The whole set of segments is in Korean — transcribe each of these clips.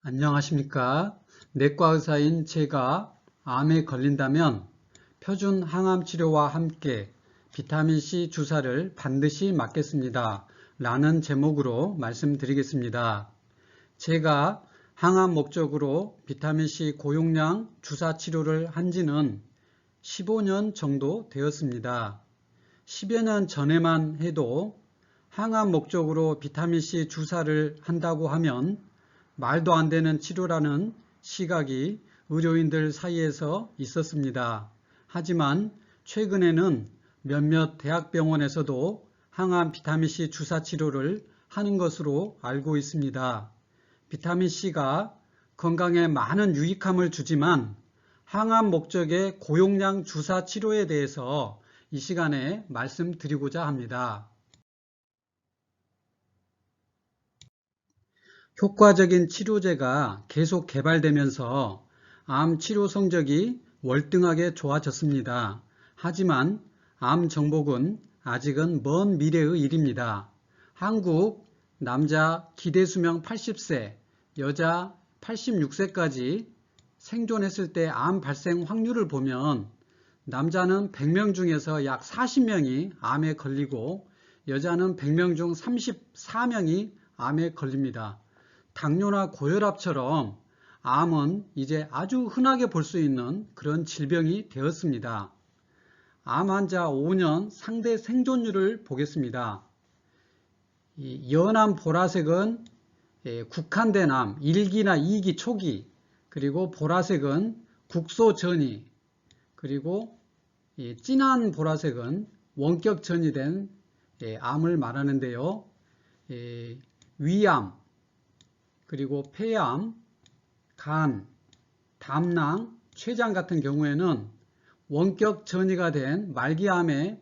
안녕하십니까. 내과 의사인 제가 암에 걸린다면 표준 항암 치료와 함께 비타민C 주사를 반드시 맞겠습니다. 라는 제목으로 말씀드리겠습니다. 제가 항암 목적으로 비타민C 고용량 주사 치료를 한 지는 15년 정도 되었습니다. 10여 년 전에만 해도 항암 목적으로 비타민C 주사를 한다고 하면 말도 안 되는 치료라는 시각이 의료인들 사이에서 있었습니다. 하지만 최근에는 몇몇 대학병원에서도 항암 비타민C 주사 치료를 하는 것으로 알고 있습니다. 비타민C가 건강에 많은 유익함을 주지만 항암 목적의 고용량 주사 치료에 대해서 이 시간에 말씀드리고자 합니다. 효과적인 치료제가 계속 개발되면서 암 치료 성적이 월등하게 좋아졌습니다. 하지만 암 정복은 아직은 먼 미래의 일입니다. 한국 남자 기대수명 80세, 여자 86세까지 생존했을 때 암 발생 확률을 보면 남자는 100명 중에서 약 40명이 암에 걸리고 여자는 100명 중 34명이 암에 걸립니다. 당뇨나 고혈압처럼 암은 이제 아주 흔하게 볼 수 있는 그런 질병이 되었습니다. 암 환자 5년 상대 생존율을 보겠습니다. 연한 보라색은 국한된 암, 1기나 2기 초기, 그리고 보라색은 국소 전이, 그리고 진한 보라색은 원격 전이된 암을 말하는데요. 위암, 그리고 폐암, 간, 담낭, 췌장 같은 경우에는 원격 전이가 된 말기암의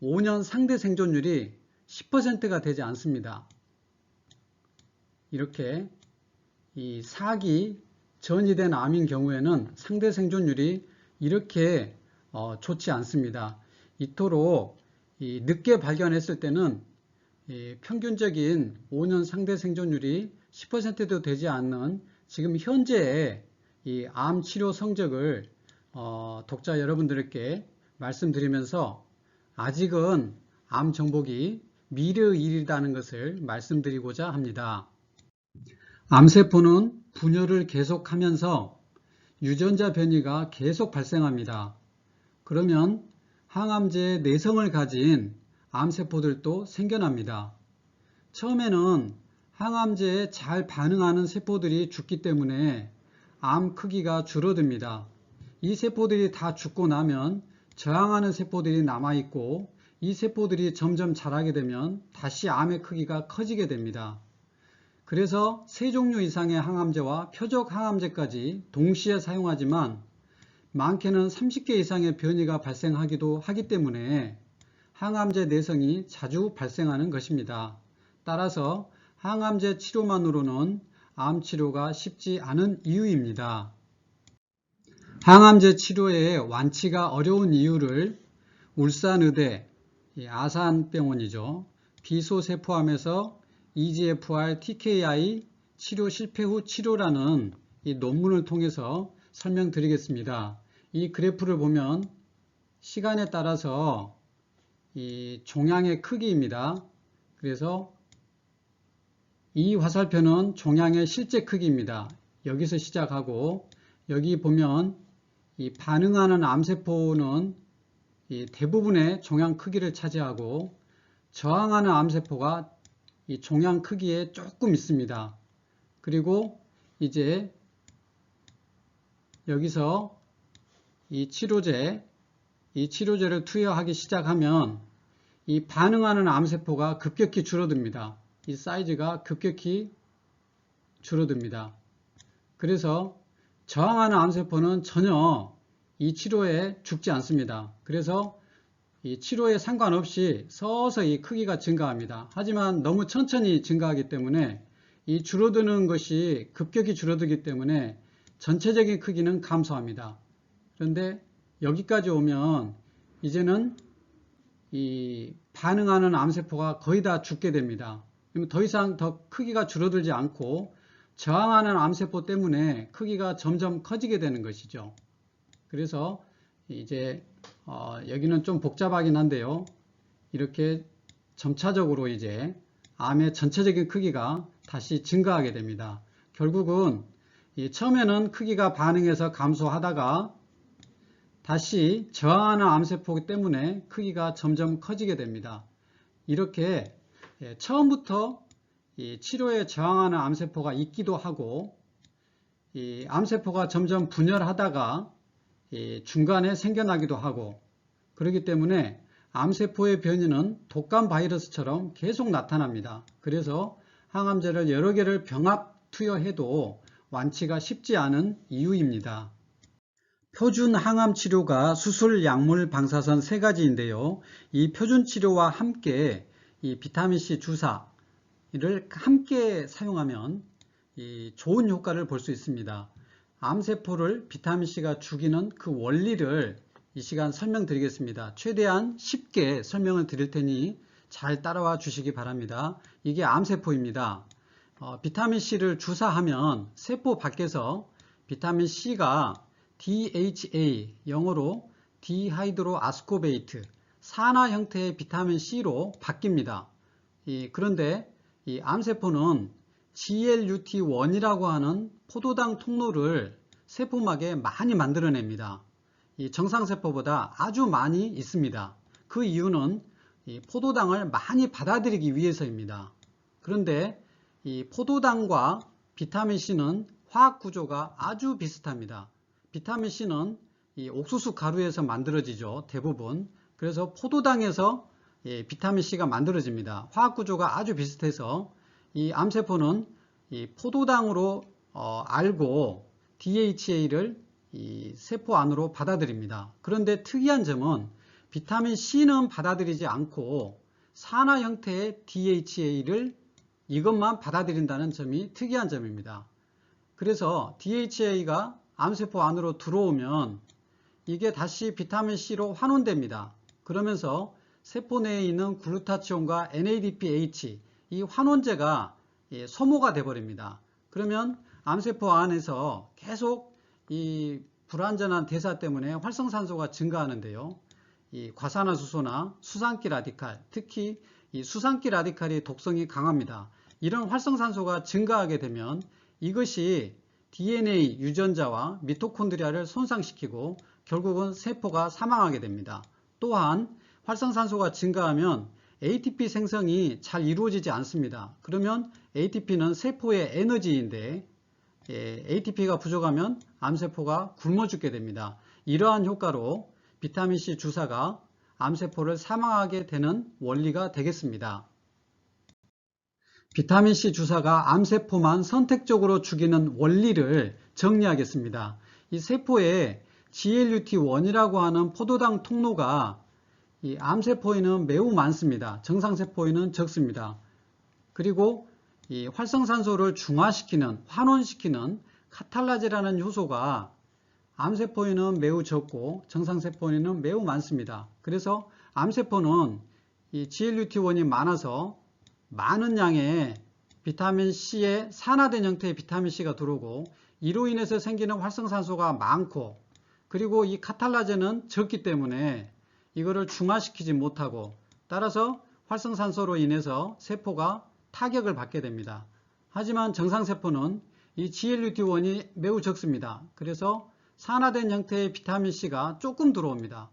5년 상대 생존율이 10%가 되지 않습니다. 이렇게 이 4기 전이된 암인 경우에는 상대 생존율이 이렇게 좋지 않습니다. 이토록 늦게 발견했을 때는 평균적인 5년 상대 생존율이 10%도 되지 않는 지금 현재의 이 암 치료 성적을 독자 여러분들께 말씀드리면서 아직은 암 정복이 미래의 일이라는 것을 말씀드리고자 합니다. 암세포는 분열을 계속하면서 유전자 변이가 계속 발생합니다. 그러면 항암제의 내성을 가진 암세포들도 생겨납니다. 처음에는 항암제에 잘 반응하는 세포들이 죽기 때문에 암 크기가 줄어듭니다. 이 세포들이 다 죽고 나면 저항하는 세포들이 남아있고 이 세포들이 점점 자라게 되면 다시 암의 크기가 커지게 됩니다. 그래서 3종류 이상의 항암제와 표적 항암제까지 동시에 사용하지만 많게는 30개 이상의 변이가 발생하기도 하기 때문에 항암제 내성이 자주 발생하는 것입니다. 따라서 항암제 치료만으로는 암 치료가 쉽지 않은 이유입니다. 항암제 치료의 완치가 어려운 이유를 울산의대 아산병원이죠. 비소세포암에서 EGFR TKI 치료 실패 후 치료라는 이 논문을 통해서 설명드리겠습니다. 이 그래프를 보면 시간에 따라서 이 종양의 크기입니다. 그래서 이 화살표는 종양의 실제 크기입니다. 여기서 시작하고 여기 보면 이 반응하는 암세포는 이 대부분의 종양 크기를 차지하고 저항하는 암세포가 이 종양 크기에 조금 있습니다. 그리고 이제 여기서 이 치료제를 투여하기 시작하면 이 반응하는 암세포가 급격히 줄어듭니다. 이 사이즈가 급격히 줄어듭니다. 그래서 저항하는 암세포는 전혀 이 치료에 죽지 않습니다. 그래서 이 치료에 상관없이 서서히 크기가 증가합니다. 하지만 너무 천천히 증가하기 때문에 이 줄어드는 것이 급격히 줄어들기 때문에 전체적인 크기는 감소합니다. 그런데 여기까지 오면 이제는 이 반응하는 암세포가 거의 다 죽게 됩니다. 그러면 더 이상 더 크기가 줄어들지 않고 저항하는 암세포 때문에 크기가 점점 커지게 되는 것이죠. 그래서 이제 여기는 좀 복잡하긴 한데요. 이렇게 점차적으로 이제 암의 전체적인 크기가 다시 증가하게 됩니다. 결국은 처음에는 크기가 반응해서 감소하다가 다시 저항하는 암세포 때문에 크기가 점점 커지게 됩니다. 이렇게 처음부터 이 치료에 저항하는 암세포가 있기도 하고, 이 암세포가 점점 분열하다가 중간에 생겨나기도 하고, 그렇기 때문에 암세포의 변이는 독감 바이러스처럼 계속 나타납니다. 그래서 항암제를 여러 개를 병합 투여해도 완치가 쉽지 않은 이유입니다. 표준 항암 치료가 수술, 약물, 방사선 세 가지인데요. 이 표준 치료와 함께 이 비타민C 주사를 함께 사용하면 좋은 효과를 볼 수 있습니다. 암세포를 비타민C가 죽이는 그 원리를 이 시간 설명드리겠습니다. 최대한 쉽게 설명을 드릴 테니 잘 따라와 주시기 바랍니다. 이게 암세포입니다. 비타민C를 주사하면 세포 밖에서 비타민C가 DHA, 영어로 디하이드로아스코베이트, 산화 형태의 비타민C로 바뀝니다. 그런데 이 암세포는 GLUT1이라고 하는 포도당 통로를 세포막에 많이 만들어냅니다. 이 정상세포보다 아주 많이 있습니다. 그 이유는 이 포도당을 많이 받아들이기 위해서입니다. 그런데 이 포도당과 비타민C는 화학 구조가 아주 비슷합니다. 비타민C는 이 옥수수 가루에서 만들어지죠, 대부분. 그래서 포도당에서 비타민C가 만들어집니다. 화학 구조가 아주 비슷해서 이 암세포는 이 포도당으로 알고 DHA를 이 세포 안으로 받아들입니다. 그런데 특이한 점은 비타민C는 받아들이지 않고 산화 형태의 DHA를 이것만 받아들인다는 점이 특이한 점입니다. 그래서 DHA가 암세포 안으로 들어오면 이게 다시 비타민C로 환원됩니다. 그러면서 세포 내에 있는 글루타치온과 NADPH, 이 환원제가 소모가 되어버립니다. 그러면 암세포 안에서 계속 이 불완전한 대사 때문에 활성산소가 증가하는데요. 이 과산화수소나 수산기 라디칼, 특히 이 수산기 라디칼이 독성이 강합니다. 이런 활성산소가 증가하게 되면 이것이 DNA 유전자와 미토콘드리아를 손상시키고 결국은 세포가 사망하게 됩니다. 또한 활성산소가 증가하면 ATP 생성이 잘 이루어지지 않습니다. 그러면 ATP는 세포의 에너지인데 ATP가 부족하면 암세포가 굶어 죽게 됩니다. 이러한 효과로 비타민C 주사가 암세포를 사망하게 되는 원리가 되겠습니다. 비타민C 주사가 암세포만 선택적으로 죽이는 원리를 정리하겠습니다. 이 세포에 GLUT1이라고 하는 포도당 통로가 이 암세포에는 매우 많습니다. 정상세포에는 적습니다. 그리고 이 활성산소를 중화시키는, 환원시키는 카탈라제라는 효소가 암세포에는 매우 적고 정상세포에는 매우 많습니다. 그래서 암세포는 이 GLUT1이 많아서 많은 양의 비타민C에 산화된 형태의 비타민C가 들어오고 이로 인해서 생기는 활성산소가 많고 그리고 이 카탈라제는 적기 때문에 이거를 중화시키지 못하고 따라서 활성산소로 인해서 세포가 타격을 받게 됩니다. 하지만 정상세포는 이 GLUT1이 매우 적습니다. 그래서 산화된 형태의 비타민C가 조금 들어옵니다.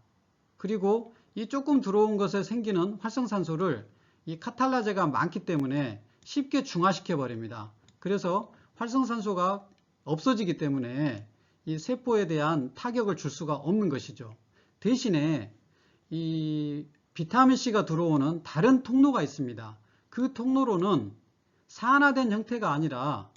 그리고 이 조금 들어온 것에 생기는 활성산소를 이 카탈라제가 많기 때문에 쉽게 중화시켜 버립니다. 그래서 활성산소가 없어지기 때문에 이 세포에 대한 타격을 줄 수가 없는 것이죠. 대신에 이 비타민C가 들어오는 다른 통로가 있습니다. 그 통로로는 산화된 형태가 아니라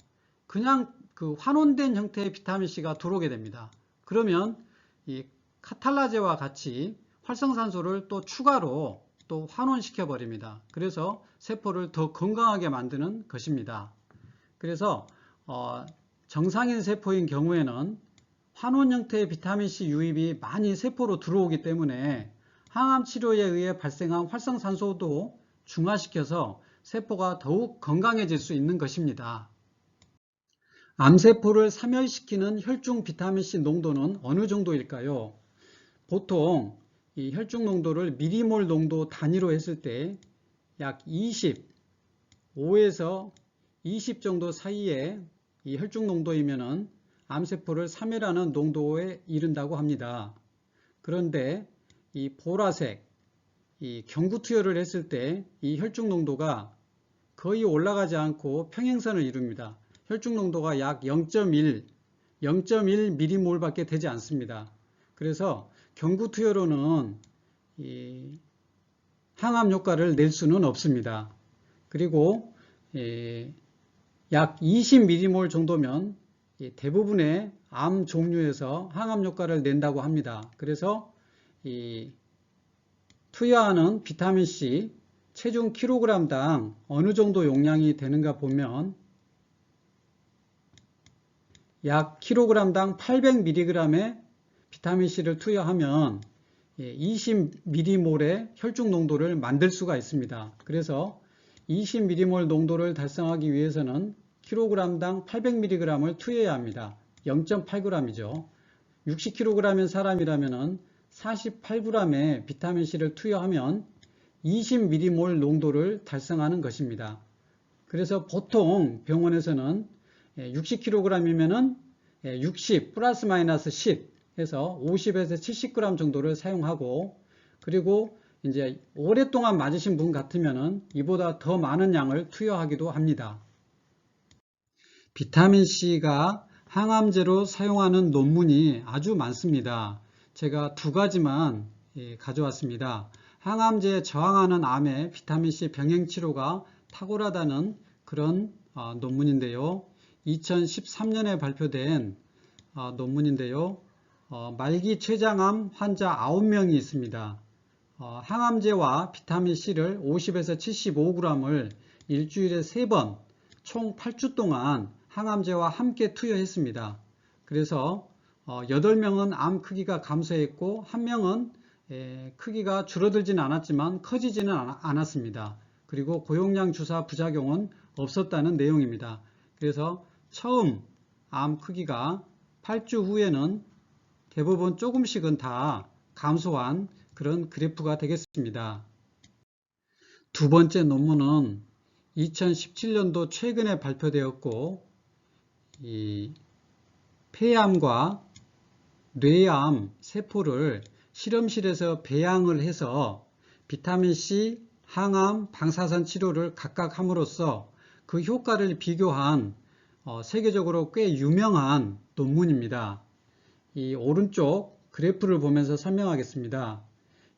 그냥 그 환원된 형태의 비타민C가 들어오게 됩니다. 그러면 이 카탈라제와 같이 활성산소를 또 추가로 또 환원시켜 버립니다. 그래서 세포를 더 건강하게 만드는 것입니다. 그래서 정상인 세포인 경우에는 환원 형태의 비타민C 유입이 많이 세포로 들어오기 때문에 항암 치료에 의해 발생한 활성산소도 중화시켜서 세포가 더욱 건강해질 수 있는 것입니다. 암세포를 사멸시키는 혈중 비타민C 농도는 어느 정도일까요? 보통 이 혈중 농도를 미리몰 농도 단위로 했을 때 약 25에서 20 정도 사이에 이 혈중 농도이면은 암세포를 사멸하는 농도에 이른다고 합니다. 그런데 이 보라색, 이 경구투여를 했을 때 이 혈중 농도가 거의 올라가지 않고 평행선을 이룹니다. 혈중 농도가 약 0.1 미리몰 밖에 되지 않습니다. 그래서 경구투여로는 이 항암 효과를 낼 수는 없습니다. 그리고 약 20 미리몰 정도면 대부분의 암 종류에서 항암 효과를 낸다고 합니다. 그래서 이 투여하는 비타민C 체중 kg당 어느 정도 용량이 되는가 보면 약 kg당 800mg의 비타민C를 투여하면 20mm몰의 혈중 농도를 만들 수가 있습니다. 그래서 20mm몰 농도를 달성하기 위해서는 kg당 800mg을 투여해야 합니다. 0.8g이죠. 60kg인 사람이라면 48g의 비타민C를 투여하면 20mm몰 농도를 달성하는 것입니다. 그래서 보통 병원에서는 60kg이면 60 플러스 마이너스 10 해서 50에서 70g 정도를 사용하고, 그리고 이제 오랫동안 맞으신 분 같으면 이보다 더 많은 양을 투여하기도 합니다. 비타민C가 항암제로 사용하는 논문이 아주 많습니다. 제가 두 가지만 가져왔습니다. 항암제에 저항하는 암의 비타민C 병행 치료가 탁월하다는 그런 논문인데요. 2013년에 발표된 논문인데요. 말기 췌장암 환자 9명이 있습니다. 항암제와 비타민C를 50에서 75g을 일주일에 3번, 총 8주 동안 항암제와 함께 투여했습니다. 그래서 8명은 암 크기가 감소했고 1명은 크기가 줄어들지는 않았지만 커지지는 않았습니다. 그리고 고용량 주사 부작용은 없었다는 내용입니다. 그래서 처음 암 크기가 8주 후에는 대부분 조금씩은 다 감소한 그런 그래프가 되겠습니다. 두 번째 논문은 2017년도 최근에 발표되었고, 이 폐암과 뇌암 세포를 실험실에서 배양을 해서 비타민C, 항암, 방사선 치료를 각각 함으로써 그 효과를 비교한 세계적으로 꽤 유명한 논문입니다. 이 오른쪽 그래프를 보면서 설명하겠습니다.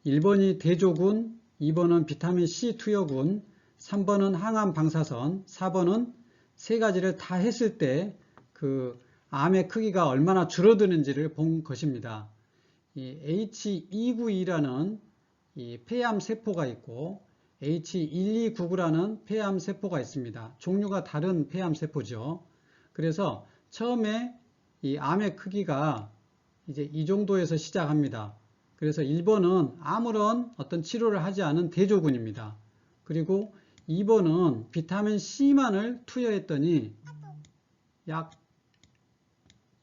1번이 대조군, 2번은 비타민C 투여군, 3번은 항암 방사선, 4번은 세 가지를 다 했을 때 그 암의 크기가 얼마나 줄어드는지를 본 것입니다. 이 H292라는 이 폐암 세포가 있고 H1299라는 폐암 세포가 있습니다. 종류가 다른 폐암 세포죠. 그래서 처음에 이 암의 크기가 이제 이 정도에서 시작합니다. 그래서 1번은 아무런 어떤 치료를 하지 않은 대조군입니다. 그리고 2번은 비타민 C만을 투여했더니 약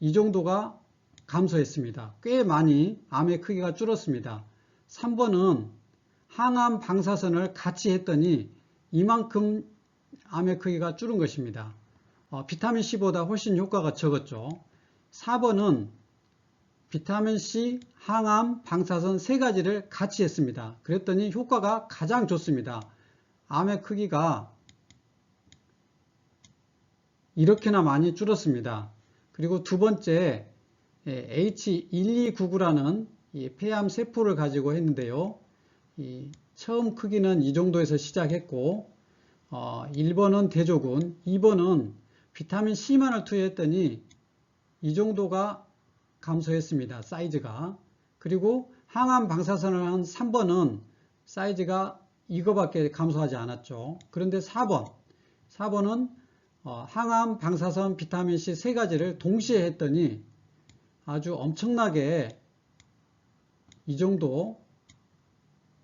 이 정도가 감소했습니다. 꽤 많이 암의 크기가 줄었습니다. 3번은 항암 방사선을 같이 했더니 이만큼 암의 크기가 줄은 것입니다. 비타민 C보다 훨씬 효과가 적었죠. 4번은 비타민 C, 항암, 방사선 세 가지를 같이 했습니다. 그랬더니 효과가 가장 좋습니다. 암의 크기가 이렇게나 많이 줄었습니다. 그리고 두 번째 H1299라는 이 폐암 세포를 가지고 했는데요. 이 처음 크기는 이 정도에서 시작했고 1번은 대조군, 2번은 비타민 C만을 투여했더니 이 정도가 감소했습니다. 사이즈가. 그리고 항암 방사선을 한 3번은 사이즈가 이거밖에 감소하지 않았죠. 그런데 4번은 항암, 방사선, 비타민C 세 가지를 동시에 했더니 아주 엄청나게 이 정도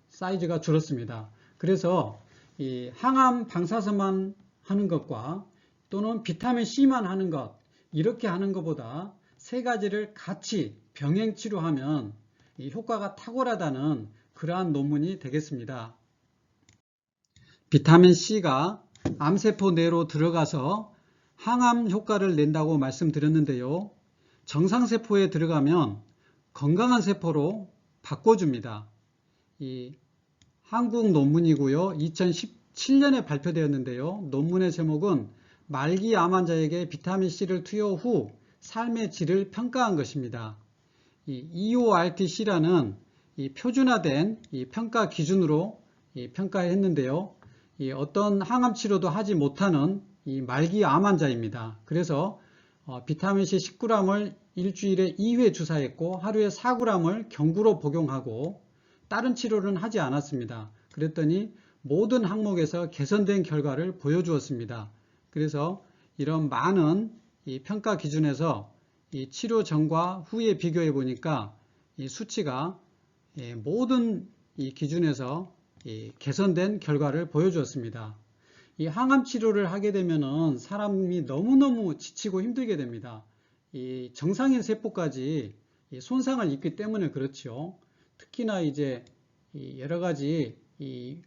사이즈가 줄었습니다. 그래서 이 항암, 방사선만 하는 것과 또는 비타민C만 하는 것, 이렇게 하는 것보다 세 가지를 같이 병행 치료하면 이 효과가 탁월하다는 그러한 논문이 되겠습니다. 비타민 C가 암세포 내로 들어가서 항암 효과를 낸다고 말씀드렸는데요. 정상세포에 들어가면 건강한 세포로 바꿔줍니다. 이 한국 논문이고요. 2017년에 발표되었는데요. 논문의 제목은 말기 암 환자에게 비타민C를 투여 후 삶의 질을 평가한 것입니다. 이 EORTC라는 이 표준화된 이 평가 기준으로 평가했는데요. 이 어떤 항암 치료도 하지 못하는 이 말기 암 환자입니다. 그래서 비타민C 10g을 일주일에 2회 주사했고 하루에 4g을 경구로 복용하고 다른 치료는 하지 않았습니다. 그랬더니 모든 항목에서 개선된 결과를 보여주었습니다. 그래서 이런 많은 이 평가 기준에서 이 치료 전과 후에 비교해 보니까 이 수치가 모든 이 기준에서 개선된 결과를 보여주었습니다. 이 항암 치료를 하게 되면은 사람이 너무너무 지치고 힘들게 됩니다. 이 정상인 세포까지 손상을 입기 때문에 그렇죠. 특히나 이제 여러 가지 이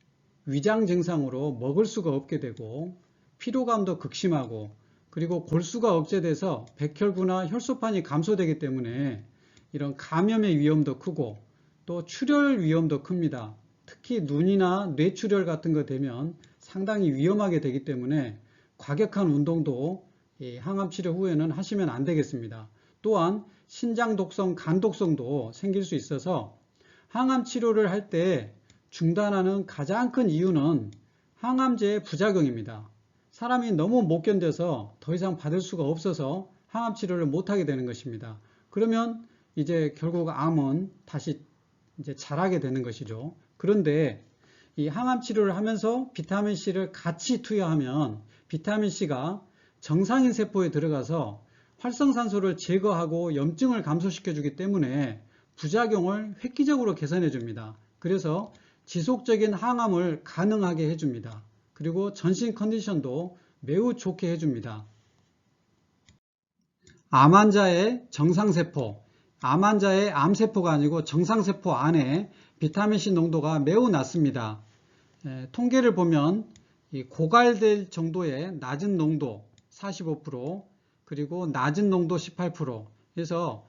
위장 증상으로 먹을 수가 없게 되고 피로감도 극심하고 그리고 골수가 억제돼서 백혈구나 혈소판이 감소되기 때문에 이런 감염의 위험도 크고 또 출혈 위험도 큽니다. 특히 눈이나 뇌출혈 같은 거 되면 상당히 위험하게 되기 때문에 과격한 운동도 항암 치료 후에는 하시면 안 되겠습니다. 또한 신장 독성, 간 독성도 생길 수 있어서 항암 치료를 할 때 중단하는 가장 큰 이유는 항암제의 부작용입니다. 사람이 너무 못 견뎌서 더 이상 받을 수가 없어서 항암 치료를 못하게 되는 것입니다. 그러면 이제 결국 암은 다시 이제 자라게 되는 것이죠. 그런데 이 항암 치료를 하면서 비타민 C를 같이 투여하면 비타민 C가 정상인 세포에 들어가서 활성산소를 제거하고 염증을 감소시켜 주기 때문에 부작용을 획기적으로 개선해 줍니다. 그래서 지속적인 항암을 가능하게 해줍니다. 그리고 전신 컨디션도 매우 좋게 해줍니다. 암 환자의 정상세포, 암 환자의 암세포가 아니고 정상세포 안에 비타민C 농도가 매우 낮습니다. 통계를 보면 고갈될 정도의 낮은 농도 45%, 그리고 낮은 농도 18%, 그래서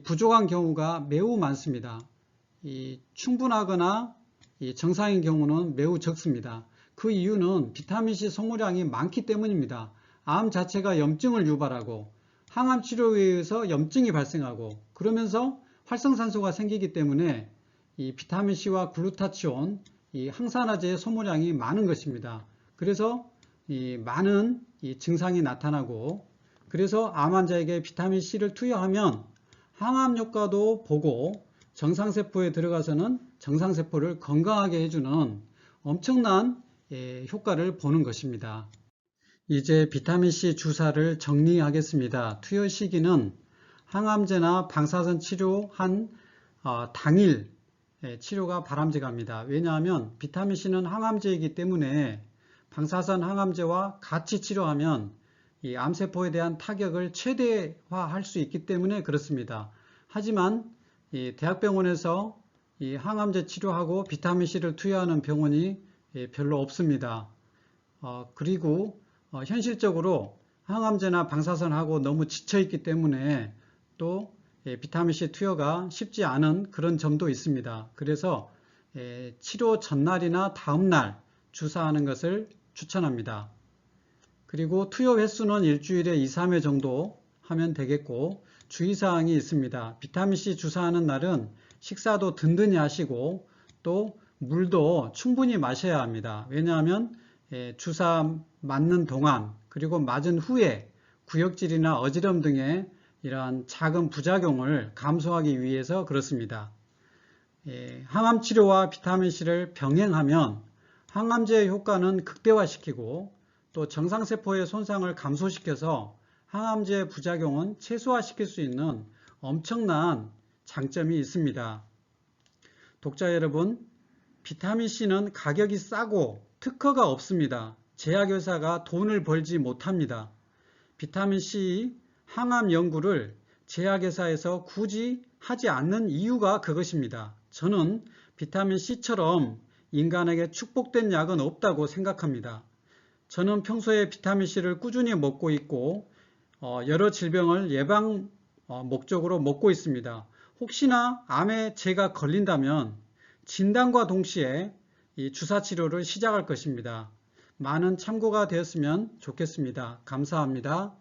부족한 경우가 매우 많습니다. 충분하거나 정상인 경우는 매우 적습니다. 그 이유는 비타민C 소모량이 많기 때문입니다. 암 자체가 염증을 유발하고 항암 치료에 의해서 염증이 발생하고 그러면서 활성산소가 생기기 때문에 이 비타민C와 글루타치온, 이 항산화제의 소모량이 많은 것입니다. 그래서 많은 증상이 나타나고 그래서 암 환자에게 비타민C를 투여하면 항암 효과도 보고 정상세포에 들어가서는 정상세포를 건강하게 해주는 엄청난 효과를 보는 것입니다. 이제 비타민C 주사를 정리하겠습니다. 투여 시기는 항암제나 방사선 치료한 당일 치료가 바람직합니다. 왜냐하면 비타민C는 항암제이기 때문에 방사선 항암제와 같이 치료하면 이 암세포에 대한 타격을 최대화할 수 있기 때문에 그렇습니다. 하지만 이 대학병원에서 이 항암제 치료하고 비타민C를 투여하는 병원이 별로 없습니다. 그리고 현실적으로 항암제나 방사선하고 너무 지쳐있기 때문에 또 비타민C 투여가 쉽지 않은 그런 점도 있습니다. 그래서 치료 전날이나 다음날 주사하는 것을 추천합니다. 그리고 투여 횟수는 일주일에 2, 3회 정도 하면 되겠고 주의사항이 있습니다. 비타민C 주사하는 날은 식사도 든든히 하시고 또 물도 충분히 마셔야 합니다. 왜냐하면 주사 맞는 동안 그리고 맞은 후에 구역질이나 어지럼 등의 이러한 작은 부작용을 감소하기 위해서 그렇습니다. 항암 치료와 비타민C를 병행하면 항암제의 효과는 극대화시키고 또 정상세포의 손상을 감소시켜서 항암제의 부작용은 최소화시킬 수 있는 엄청난 장점이 있습니다. 독자 여러분, 비타민C는 가격이 싸고 특허가 없습니다. 제약회사가 돈을 벌지 못합니다. 비타민C 항암 연구를 제약회사에서 굳이 하지 않는 이유가 그것입니다. 저는 비타민C처럼 인간에게 축복된 약은 없다고 생각합니다. 저는 평소에 비타민C를 꾸준히 먹고 있고 여러 질병을 예방 목적으로 먹고 있습니다. 혹시나 암에 제가 걸린다면 진단과 동시에 이 주사 치료를 시작할 것입니다. 많은 참고가 되었으면 좋겠습니다. 감사합니다.